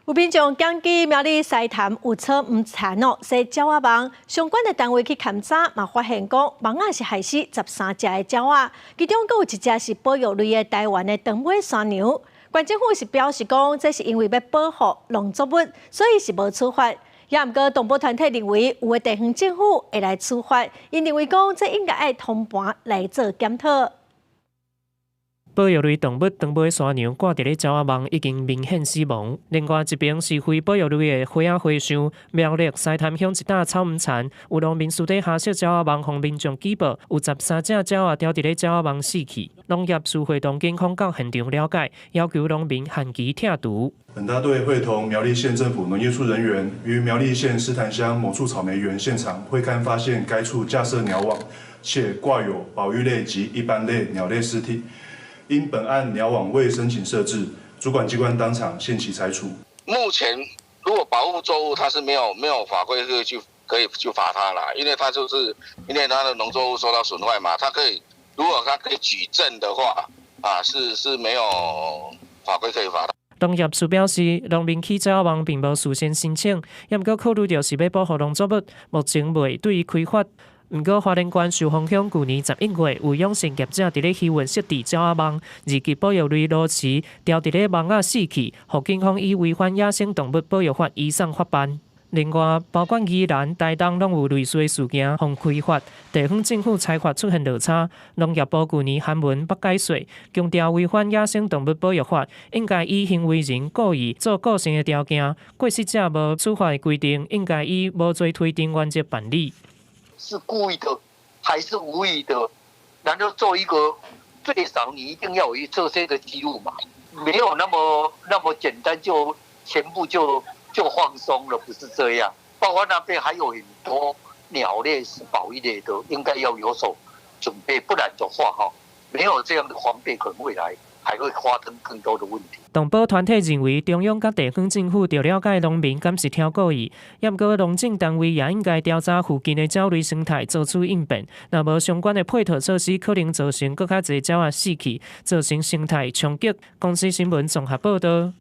有民众检举苗栗西潭有草唔残哦，说鸟仔网相关的单位去勘查，嘛发现讲网仔是害死13只的鸟仔，其中阁有一只是保育类的台湾的长尾山牛。县政府是表示讲，这是因为要保护农作物，所以是无处罚。也毋过动保团体认为，有的地方政府会来处罚，因认为讲这应该爱通盘来做检讨。保育类动物长尾山羊挂伫咧鸟仔网已经明显死亡。另外一边是非保育类的花仔花箱，苗栗西潭乡一带草唔残，有农民私底下设鸟仔网，向民众举报，有13只鸟仔掉伫咧鸟仔网死去。农业署会同警方到现场了解，要求农民限期拆除。本大队会同苗栗县政府农业处人员于苗栗县狮潭乡某处草莓园现场会勘发现该处架设鸟网，且挂有保育类及一般类鸟类尸体。因本案鸟网未申请设置，主管机关当场限期裁处。目前如果保护作物，它是没有法规可以去罚它啦，因为它就是因为它的农作物受到损坏嘛，如果它可以举证的话，是没有法规可以罚的。农业署表示，农民起鸟网并无事先申请，也毋过考虑到是要保护农作物，目前未对伊开发。毋过，花莲县寿丰乡去年11月有养成业者伫咧溪湾设置鸟仔网，二级保育类鸬鹚掉伫咧网仔死去，互警方以违反野生动物保育法移送法办。另外，包括宜兰、台东拢有类似的事件，互开发地方政府裁罚出现落差。农业部去年函文不解说，强调违反野生动物保育法，应该以行为人故意做构成的条件，过失者无处罚的规定，应该以无罪推定原则办理。是故意的还是无意的？难道做一个最少你一定要有这些的记录嘛？没有那么简单就全部就放松了，不是这样。包括那边还有很多鸟类是保育类的，应该要有所准备，不然的话没有这样的防备，可能未来还会发生更多的问题。动保团体认为，中央甲地方政府着了解农民敢是挑故意，也毋过农政单位也应该调查附近的鸟类生态，做出应变。若无相关的配套措施，可能造成更较侪鸟仔死去，造成生态冲击。公司新闻综合报道。